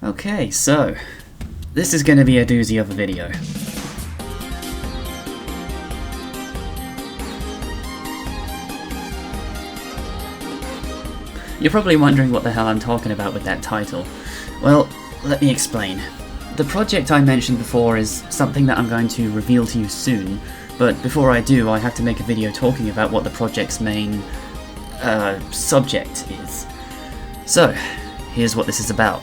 Okay, so this is going to be a doozy of a video. You're probably wondering what the hell I'm talking about with that title. Well, let me explain. The project I mentioned before is something that I'm going to reveal to you soon, but before I do, I have to make a video talking about what the project's main subject is. So, here's what this is about.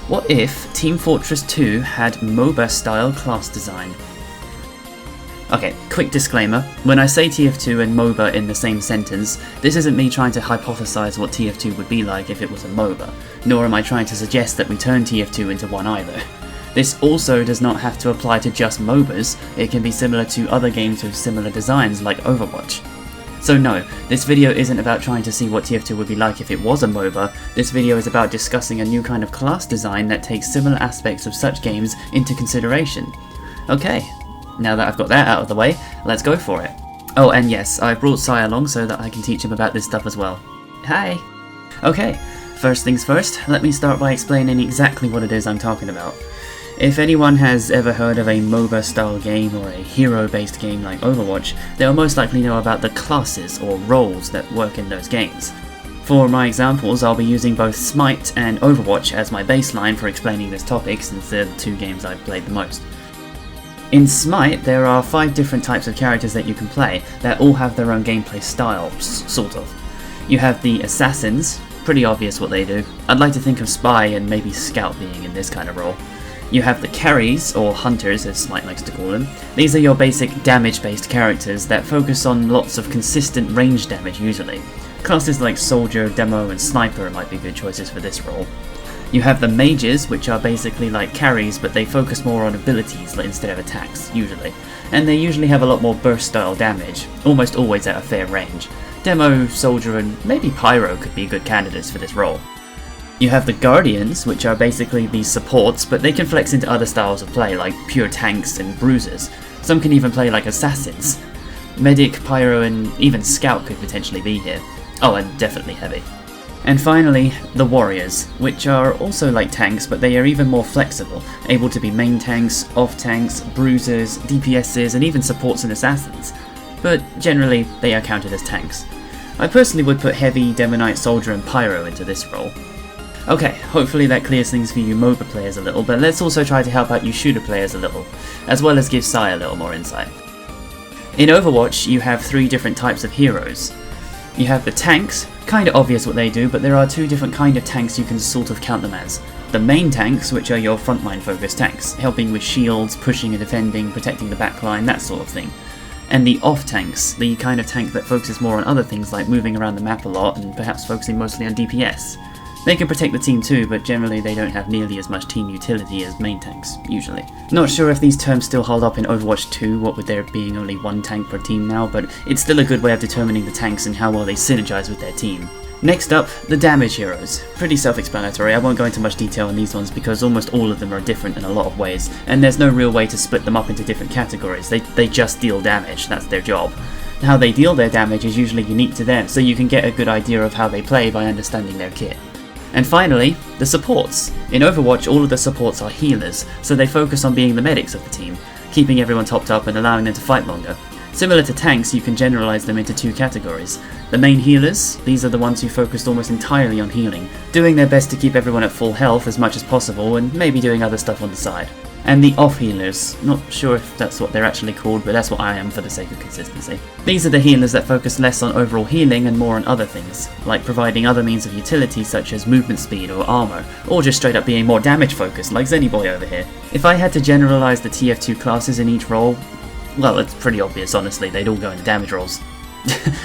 What if Team Fortress 2 had MOBA-Style class design? Okay, quick disclaimer, when I say TF2 and MOBA in the same sentence, this isn't me trying to hypothesize what TF2 would be like if it was a MOBA, nor am I trying to suggest that we turn TF2 into one either. This also does not have to apply to just MOBAs, it can be similar to other games with similar designs like Overwatch. So no, this video isn't about trying to see what TF2 would be like if it was a MOBA, this video is about discussing a new kind of class design that takes similar aspects of such games into consideration. Okay, now that I've got that out of the way, let's go for it. Oh, and yes, I brought Sai along so that I can teach him about this stuff as well. Hi! Okay, first things first, let me start by explaining exactly what it is I'm talking about. If anyone has ever heard of a MOBA-style game or a hero-based game like Overwatch, they'll most likely know about the classes or roles that work in those games. For my examples, I'll be using both Smite and Overwatch as my baseline for explaining this topic since they're the two games I've played the most. In Smite, there are 5 different types of characters that you can play that all have their own gameplay styles, sort of. You have the Assassins, pretty obvious what they do. I'd like to think of Spy and maybe Scout being in this kind of role. You have the Carries, or Hunters as Smite likes to call them. These are your basic damage-based characters that focus on lots of consistent range damage usually. Classes like Soldier, Demo and Sniper might be good choices for this role. You have the Mages, which are basically like carries but they focus more on abilities instead of attacks, usually. And they usually have a lot more burst-style damage, almost always at a fair range. Demo, Soldier and maybe Pyro could be good candidates for this role. You have the Guardians, which are basically the supports, but they can flex into other styles of play, like pure tanks and bruisers. Some can even play like assassins. Medic, Pyro, and even Scout could potentially be here. Oh, and definitely Heavy. And finally, the Warriors, which are also like tanks, but they are even more flexible, able to be main tanks, off tanks, bruisers, DPSs, and even supports and assassins. But generally, they are counted as tanks. I personally would put Heavy, Demonite, Soldier, and Pyro into this role. Okay, hopefully that clears things for you MOBA players a little, but let's also try to help out you shooter players a little, as well as give Sai a little more insight. In Overwatch, you have 3 different types of heroes. You have the tanks, kinda obvious what they do, but there are 2 different kind of tanks you can sort of count them as. The main tanks, which are your frontline focused tanks, helping with shields, pushing and defending, protecting the backline, that sort of thing. And the off tanks, the kind of tank that focuses more on other things like moving around the map a lot and perhaps focusing mostly on DPS. They can protect the team too, but generally they don't have nearly as much team utility as main tanks, usually. Not sure if these terms still hold up in Overwatch 2, what with there being only 1 tank per team now, but it's still a good way of determining the tanks and how well they synergize with their team. Next up, the damage heroes. Pretty self-explanatory, I won't go into much detail on these ones because almost all of them are different in a lot of ways, and there's no real way to split them up into different categories, they just deal damage, that's their job. How they deal their damage is usually unique to them, so you can get a good idea of how they play by understanding their kit. And finally, the supports. In Overwatch, all of the supports are healers, so they focus on being the medics of the team, keeping everyone topped up and allowing them to fight longer. Similar to tanks, you can generalize them into 2 categories. The main healers, these are the ones who focused almost entirely on healing, doing their best to keep everyone at full health as much as possible and maybe doing other stuff on the side. And the off healers, not sure if that's what they're actually called, but that's what I am for the sake of consistency. These are the healers that focus less on overall healing and more on other things, like providing other means of utility such as movement speed or armor, or just straight up being more damage focused like Zennyboy over here. If I had to generalize the TF2 classes in each role, well, it's pretty obvious honestly, they'd all go into damage roles.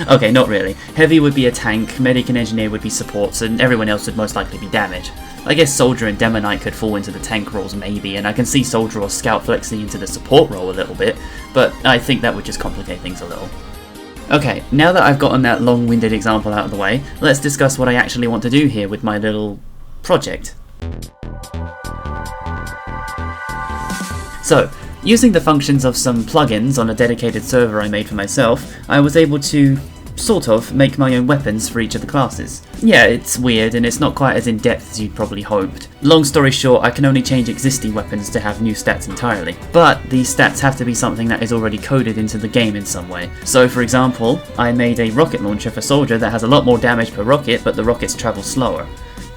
Okay, not really. Heavy would be a tank, Medic and Engineer would be supports, and everyone else would most likely be damage. I guess Soldier and Demonite could fall into the tank roles maybe, and I can see Soldier or Scout flexing into the support role a little bit, but I think that would just complicate things a little. Okay, now that I've gotten that long-winded example out of the way, let's discuss what I actually want to do here with my little project. So, using the functions of some plugins on a dedicated server I made for myself, I was able to sort of, make my own weapons for each of the classes. Yeah, it's weird and it's not quite as in-depth as you'd probably hoped. Long story short, I can only change existing weapons to have new stats entirely. But these stats have to be something that is already coded into the game in some way. So for example, I made a rocket launcher for Soldier that has a lot more damage per rocket, but the rockets travel slower,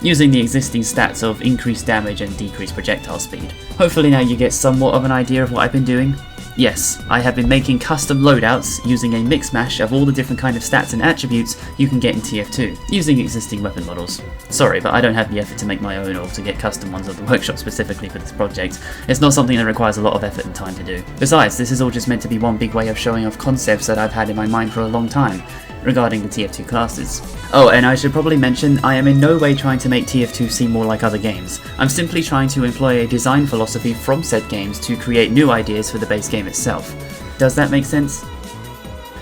using the existing stats of increased damage and decreased projectile speed. Hopefully now you get somewhat of an idea of what I've been doing. Yes, I have been making custom loadouts using a mix mash of all the different kind of stats and attributes you can get in TF2, using existing weapon models. Sorry, but I don't have the effort to make my own or to get custom ones at the workshop specifically for this project. It's not something that requires a lot of effort and time to do. Besides, this is all just meant to be one big way of showing off concepts that I've had in my mind for a long time, regarding the TF2 classes. Oh, and I should probably mention, I am in no way trying to make TF2 seem more like other games. I'm simply trying to employ a design philosophy from said games to create new ideas for the base game itself. Does that make sense?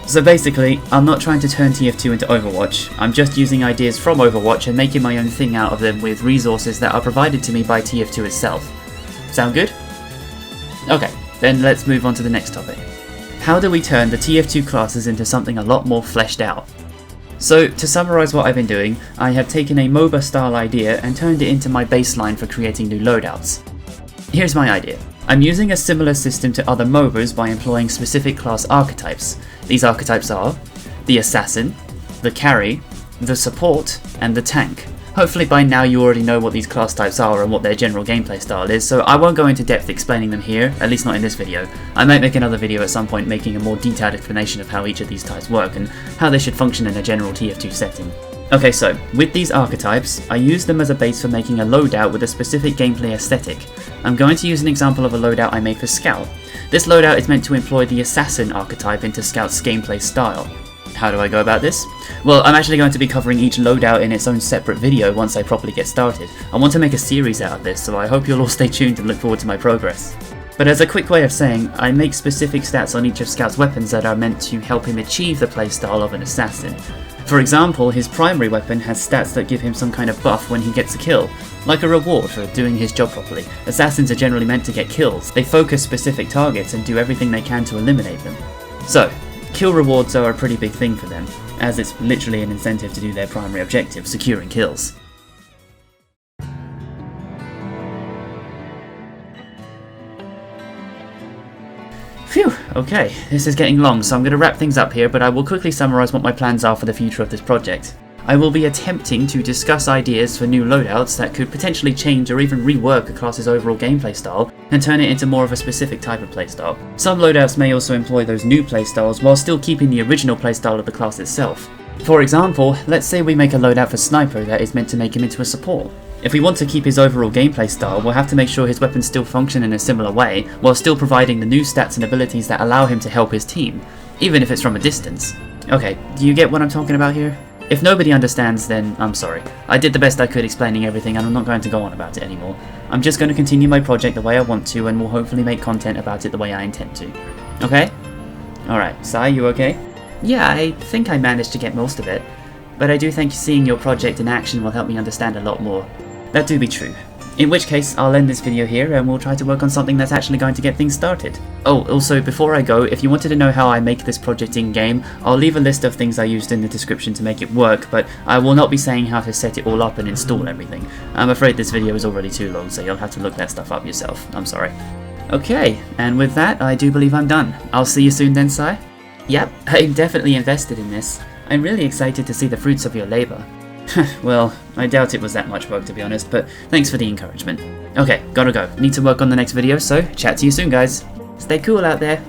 So basically, I'm not trying to turn TF2 into Overwatch, I'm just using ideas from Overwatch and making my own thing out of them with resources that are provided to me by TF2 itself. Sound good? Okay, then let's move on to the next topic. How do we turn the TF2 classes into something a lot more fleshed out? So, to summarise what I've been doing, I have taken a MOBA-style idea and turned it into my baseline for creating new loadouts. Here's my idea. I'm using a similar system to other MOBAs by employing specific class archetypes. These archetypes are the Assassin, the Carry, the Support, and the Tank. Hopefully by now you already know what these class types are and what their general gameplay style is, so I won't go into depth explaining them here, at least not in this video. I might make another video at some point making a more detailed explanation of how each of these types work and how they should function in a general TF2 setting. Okay, so with these archetypes, I use them as a base for making a loadout with a specific gameplay aesthetic. I'm going to use an example of a loadout I made for Scout. This loadout is meant to employ the Assassin archetype into Scout's gameplay style. How do I go about this? Well, I'm actually going to be covering each loadout in its own separate video once I properly get started. I want to make a series out of this, so I hope you'll all stay tuned and look forward to my progress. But as a quick way of saying, I make specific stats on each of Scout's weapons that are meant to help him achieve the playstyle of an assassin. For example, his primary weapon has stats that give him some kind of buff when he gets a kill, like a reward for doing his job properly. Assassins are generally meant to get kills. They focus specific targets and do everything they can to eliminate them. So, kill rewards are a pretty big thing for them, as it's literally an incentive to do their primary objective, securing kills. Phew, okay, this is getting long, so I'm going to wrap things up here, but I will quickly summarise what my plans are for the future of this project. I will be attempting to discuss ideas for new loadouts that could potentially change or even rework a class's overall gameplay style and turn it into more of a specific type of playstyle. Some loadouts may also employ those new playstyles while still keeping the original playstyle of the class itself. For example, let's say we make a loadout for Sniper that is meant to make him into a support. If we want to keep his overall gameplay style, we'll have to make sure his weapons still function in a similar way, while still providing the new stats and abilities that allow him to help his team, even if it's from a distance. Okay, do you get what I'm talking about here? If nobody understands, then I'm sorry. I did the best I could explaining everything and I'm not going to go on about it anymore. I'm just going to continue my project the way I want to and will hopefully make content about it the way I intend to. Okay? Alright, Sai, you okay? Yeah, I think I managed to get most of it. But I do think seeing your project in action will help me understand a lot more. That do be true. In which case, I'll end this video here and we'll try to work on something that's actually going to get things started. Oh, also, before I go, if you wanted to know how I make this project in-game, I'll leave a list of things I used in the description to make it work, but I will not be saying how to set it all up and install everything. I'm afraid this video is already too long, so you'll have to look that stuff up yourself. I'm sorry. Okay, and with that, I do believe I'm done. I'll see you soon then, Sai? Yep, I'm definitely invested in this. I'm really excited to see the fruits of your labour. Well, I doubt it was that much work to be honest, but thanks for the encouragement. Okay, gotta go. Need to work on the next video, so chat to you soon guys. Stay cool out there.